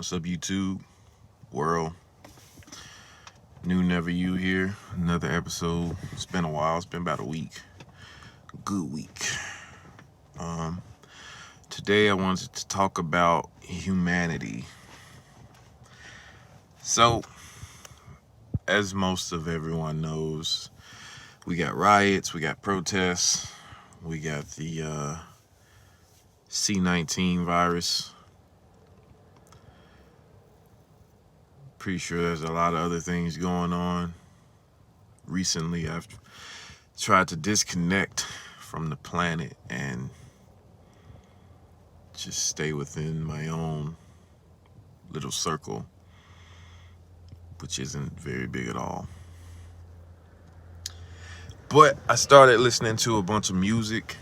What's up, YouTube world? New Never You here. Another episode. It's been a while. It's been about a week. Good week. Um, Today I wanted to talk about humanity. So, as most of everyone knows, we got riots, we got protests, we got the C-19 virus. Pretty sure there's a lot of other things going on. Recently, I've tried to disconnect from the planet and just stay within my own little circle, which isn't very big at all. But I started listening to a bunch of music,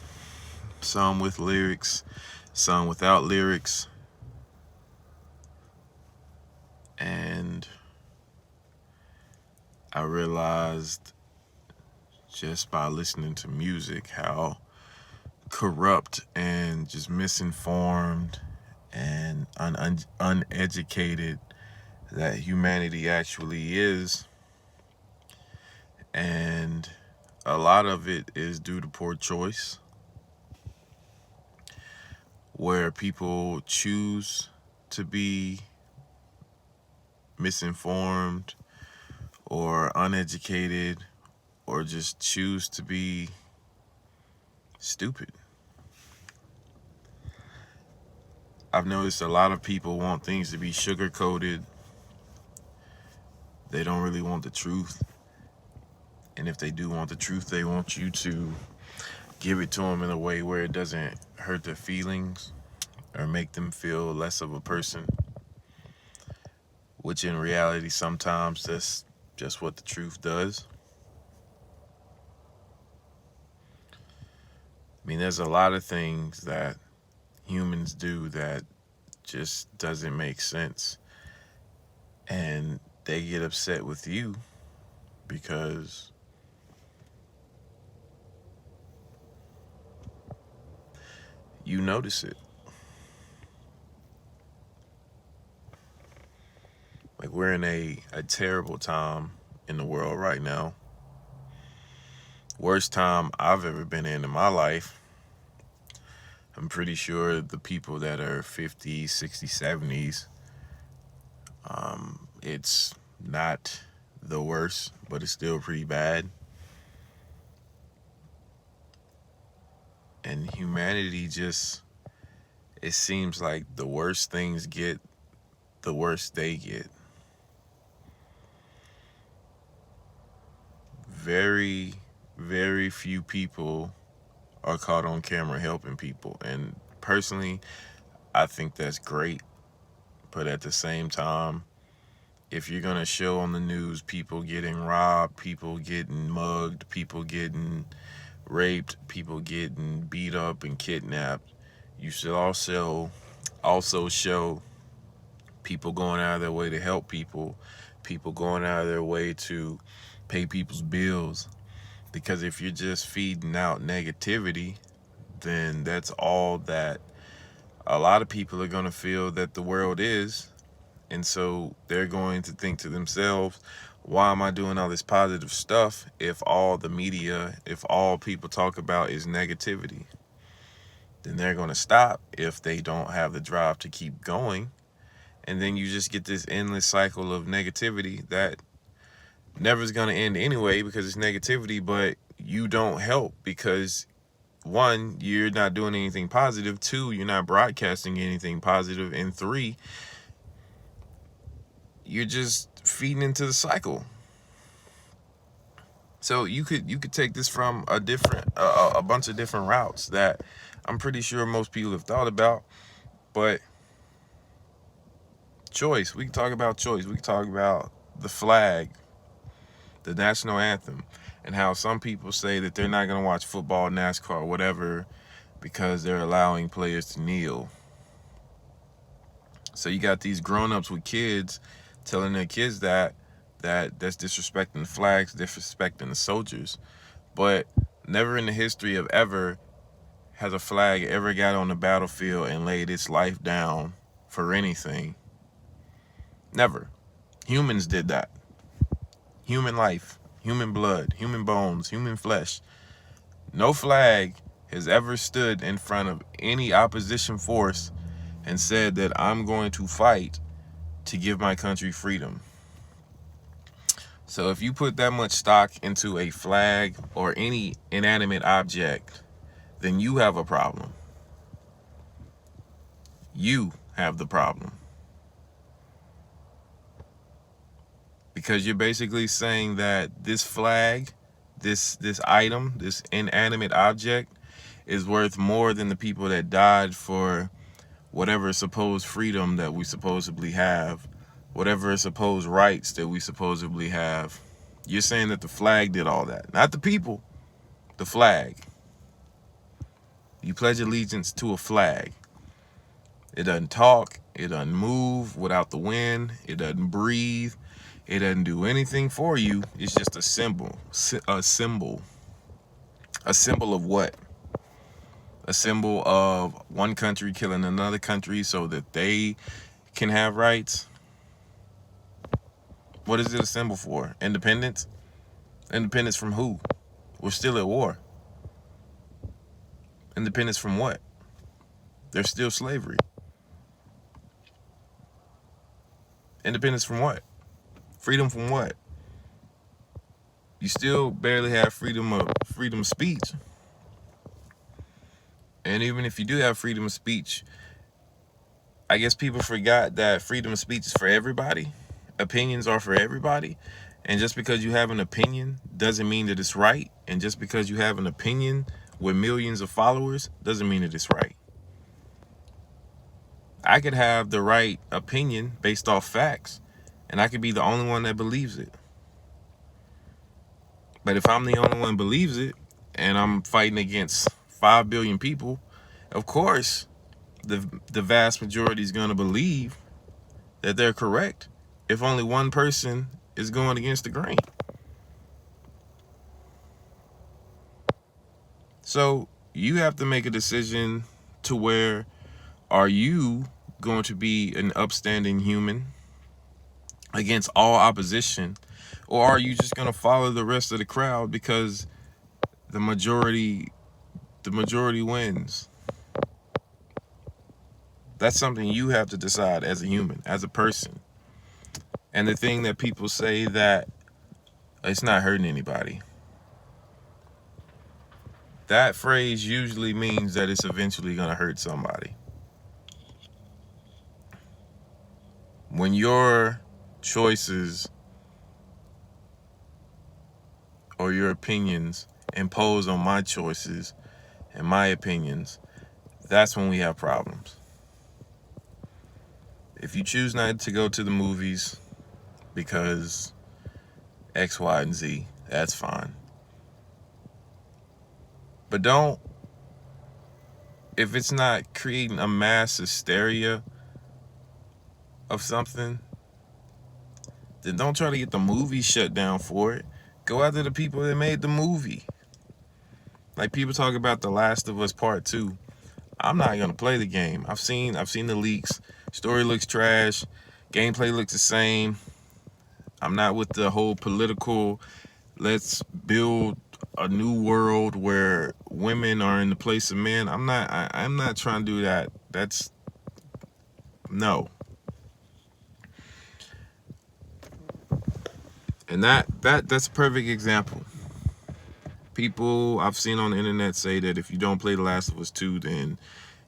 some with lyrics, some without lyrics, and I realized just by listening to music how corrupt and just misinformed and uneducated that humanity actually is. And a lot of it is due to poor choice, where people choose to be misinformed or uneducated or just choose to be stupid. I've noticed a lot of people want things to be sugar-coated. They don't really want the truth. And if they do want the truth, they want you to give it to them in a way where it doesn't hurt their feelings or make them feel less of a person, which in reality sometimes that's just what the truth does. I mean, there's a lot of things that humans do that just doesn't make sense, and they get upset with you because you notice it. Like, we're in a terrible time in the world right now. Worst time I've ever been in my life. I'm pretty sure the people that are 50s, 60s, 70s, it's not the worst, but it's still pretty bad. And humanity just, it seems like the worse things get, the worse they get. Very, very few people are caught on camera helping people. And personally, I think that's great. But at the same time, if you're going to show on the news people getting robbed, people getting mugged, people getting raped, people getting beat up and kidnapped, you should also show people going out of their way to help people, people going out of their way to pay people's bills. Because if you're just feeding out negativity, then that's all that a lot of people are going to feel that the world is. And so they're going to think to themselves, why am I doing all this positive stuff if all the media, if all people talk about is negativity? Then they're going to stop if they don't have the drive to keep going. And then you just get this endless cycle of negativity that never is going to end anyway because it's negativity, but you don't help because, one, you're not doing anything positive. Two, you're not broadcasting anything positive. And three, you're just feeding into the cycle. So you could take this from a bunch of different routes that I'm pretty sure most people have thought about. But choice, we can talk about choice. We can talk about the flag, the national anthem, and how some people say that they're not going to watch football, NASCAR, whatever, because they're allowing players to kneel. So you got these grown-ups with kids telling their kids that's disrespecting the flags, disrespecting the soldiers. But never in the history of ever has a flag ever got on the battlefield and laid its life down for anything. Never. Humans did that. Human life, human blood, human bones, human flesh. No flag has ever stood in front of any opposition force and said that I'm going to fight to give my country freedom. So if you put that much stock into a flag or any inanimate object, then you have a problem. You have the problem. Because you're basically saying that this flag, this item, this inanimate object is worth more than the people that died for whatever supposed freedom that we supposedly have, whatever supposed rights that we supposedly have. You're saying that the flag did all that. Not the people, the flag. You pledge allegiance to a flag. It doesn't talk. It doesn't move without the wind. It doesn't breathe. It doesn't do anything for you. It's just a symbol. A symbol. A symbol of what? A symbol of one country killing another country so that they can have rights. What is it a symbol for? Independence? Independence from who? We're still at war. Independence from what? There's still slavery. Independence from what? Freedom from what? You still barely have freedom of speech. And even if you do have freedom of speech, I guess people forgot that freedom of speech is for everybody. Opinions are for everybody. And just because you have an opinion doesn't mean that it's right. And just because you have an opinion with millions of followers doesn't mean that it's right. I could have the right opinion based off facts, and I could be the only one that believes it. But if I'm the only one that believes it, and I'm fighting against 5 billion people, of course, the vast majority is going to believe that they're correct if only one person is going against the grain. So you have to make a decision to where, are you going to be an upstanding human against all opposition, or are you just going to follow the rest of the crowd because the majority wins? That's something you have to decide as a human, as a person. And the thing that people say that it's not hurting anybody, that phrase usually means that it's eventually going to hurt somebody. When your choices or your opinions impose on my choices and my opinions, that's when we have problems. If you choose not to go to the movies because X, Y, and Z, that's fine. But don't, if it's not creating a mass hysteria of something, then don't try to get the movie shut down for it. Go after the people that made the movie. Like people talk about The Last of Us Part 2. I'm not gonna play the game. I've seen the leaks. Story looks trash. Gameplay looks the same. I'm not with the whole political, let's build a new world where women are in the place of men. I'm not trying to do that. That's no. And that's a perfect example. People I've seen on the internet say that if you don't play The Last of Us 2, then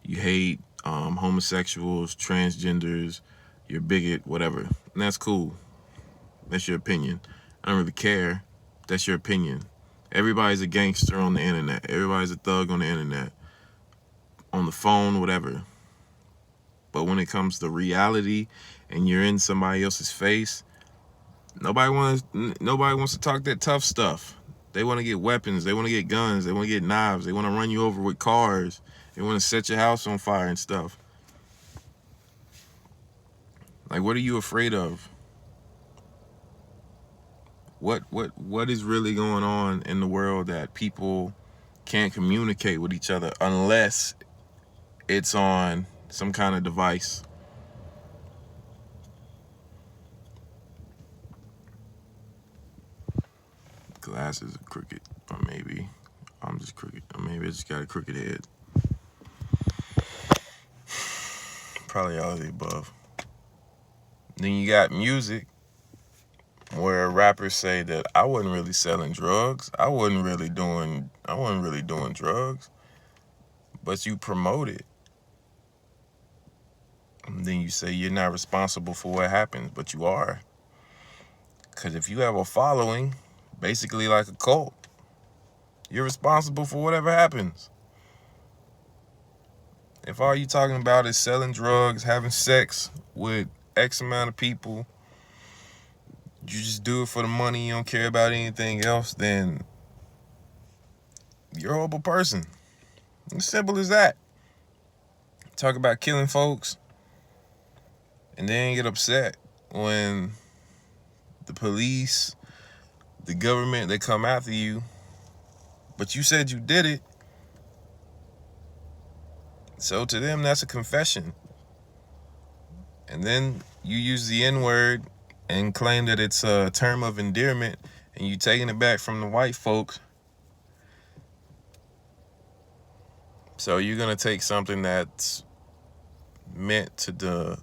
you hate homosexuals, transgenders, you're a bigot, whatever. And that's cool. That's your opinion. I don't really care. That's your opinion. Everybody's a gangster on the internet. Everybody's a thug on the internet. On the phone, whatever. But when it comes to reality and you're in somebody else's face, nobody wants to talk that tough stuff. They want to get weapons. They want to get guns. They want to get knives. They want to run you over with cars. They want to set your house on fire and stuff. Like, what are you afraid of? What is really going on in the world that people can't communicate with each other unless it's on some kind of device? glasses are crooked. Or maybe I'm just crooked. Or maybe I just got a crooked head. Probably all of the above. Then you got music where rappers say that I wasn't really selling drugs. I wasn't really doing drugs. But you promote it. And then you say you're not responsible for what happens, but you are. Because if you have a following, basically like a cult, you're responsible for whatever happens. If all you're talking about is selling drugs, having sex with X amount of people, you just do it for the money, you don't care about anything else, then you're a horrible person. As simple as that. Talk about killing folks and then get upset when the police, the government, they come after you, but you said you did it. So to them, that's a confession. And then you use the N-word and claim that it's a term of endearment, and you taking it back from the white folks. So you're going to take something that's meant to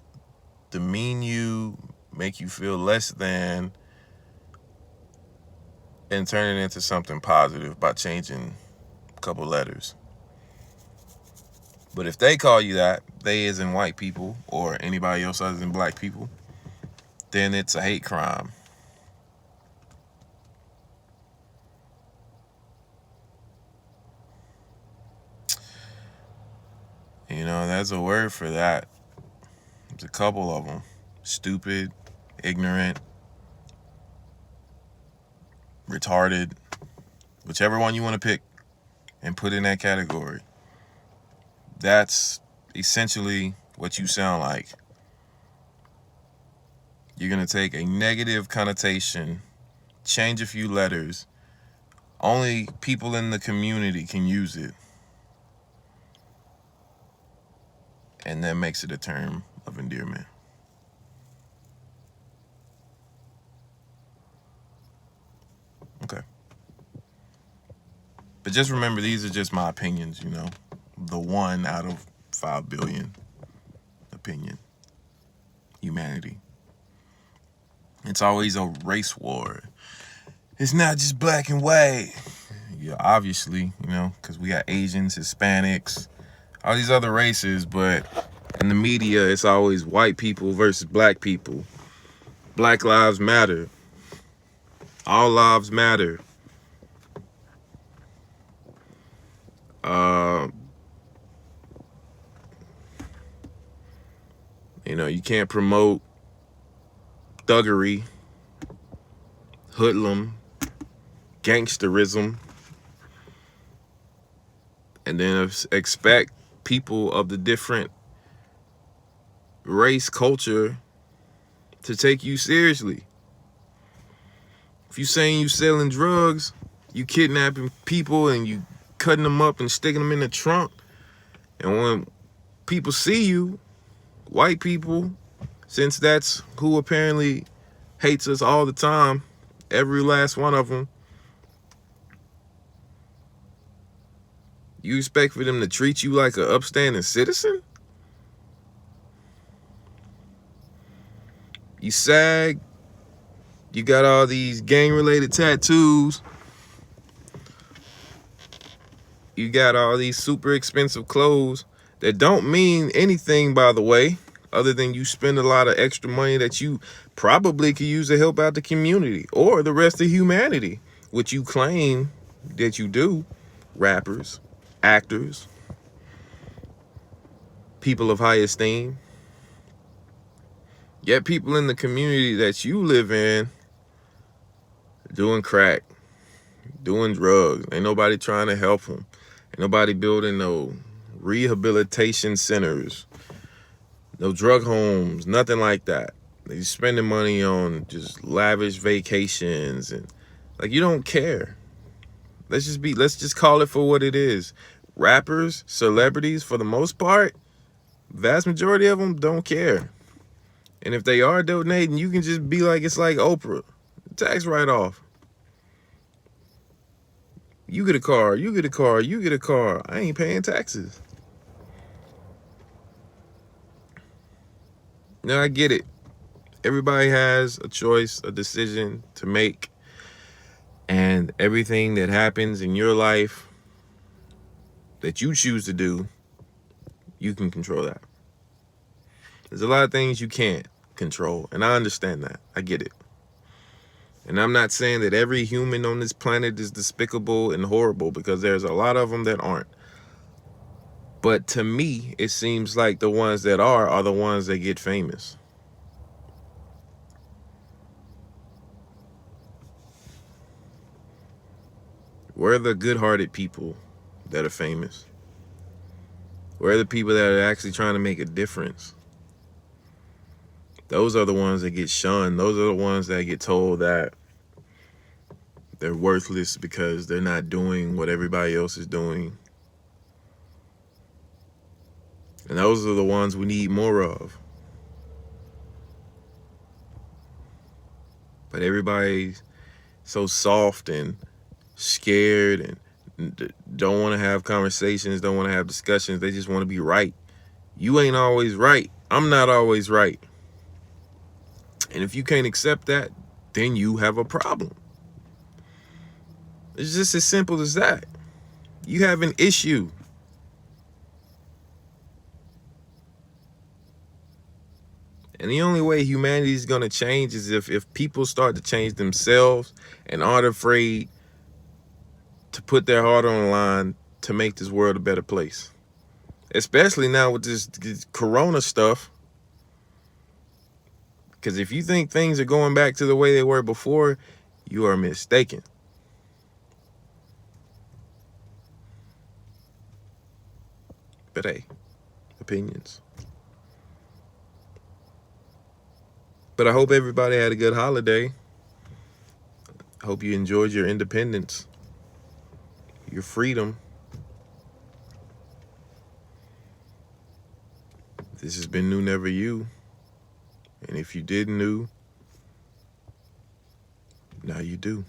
demean you, make you feel less than, and turn it into something positive by changing a couple letters. But if they call you that, they as in white people or anybody else other than black people, then it's a hate crime. You know, there's a word for that. There's a couple of them. Stupid, ignorant, retarded, whichever one you want to pick and put in that category. That's essentially what you sound like. You're going to take a negative connotation, change a few letters. Only people in the community can use it. And that makes it a term of endearment. Okay. But just remember, these are just my opinions, you know. The 1 out of 5 billion opinion. Humanity. It's always a race war. It's not just black and white. Yeah, obviously, you know, because we got Asians, Hispanics, all these other races, but in the media, it's always white people versus black people. Black lives matter. All lives matter. You know, you can't promote thuggery, hoodlum, gangsterism, and then expect people of the different race, culture to take you seriously. If you saying you selling drugs, you kidnapping people and you cutting them up and sticking them in the trunk, and when people see you, white people, since that's who apparently hates us all the time, every last one of them, you expect for them to treat you like an upstanding citizen? You sag, you got all these gang-related tattoos, you got all these super expensive clothes that don't mean anything, by the way, other than you spend a lot of extra money that you probably could use to help out the community or the rest of humanity, which you claim that you do. Rappers, actors, people of high esteem. Yet people in the community that you live in doing crack, doing drugs. Ain't nobody trying to help them. Ain't nobody building no rehabilitation centers, no drug homes, nothing like that. They spending money on just lavish vacations and like you don't care. Let's just call it for what it is. Rappers, celebrities, for the most part, vast majority of them don't care. And if they are donating, you can just be like, it's like Oprah, tax write-off. You get a car, you get a car, you get a car. I ain't paying taxes. Now I get it. Everybody has a choice, a decision to make. And everything that happens in your life that you choose to do, you can control that. There's a lot of things you can't control, and I understand that. I get it. And I'm not saying that every human on this planet is despicable and horrible, because there's a lot of them that aren't. But to me, it seems like the ones that are the ones that get famous. Where are the good-hearted people that are famous? Where are the people that are actually trying to make a difference? Those are the ones that get shunned. Those are the ones that get told that they're worthless because they're not doing what everybody else is doing. And those are the ones we need more of. But everybody's so soft and scared and don't want to have conversations, don't want to have discussions. They just want to be right. You ain't always right. I'm not always right. And if you can't accept that, then you have a problem. It's just as simple as that. You have an issue. And the only way humanity is going to change is if people start to change themselves and aren't afraid to put their heart on the line to make this world a better place. Especially now with this corona stuff. Because if you think things are going back to the way they were before, you are mistaken. But hey, opinions. But I hope everybody had a good holiday. I hope you enjoyed your independence, your freedom. This has been New Never You. And if you didn't know, now you do.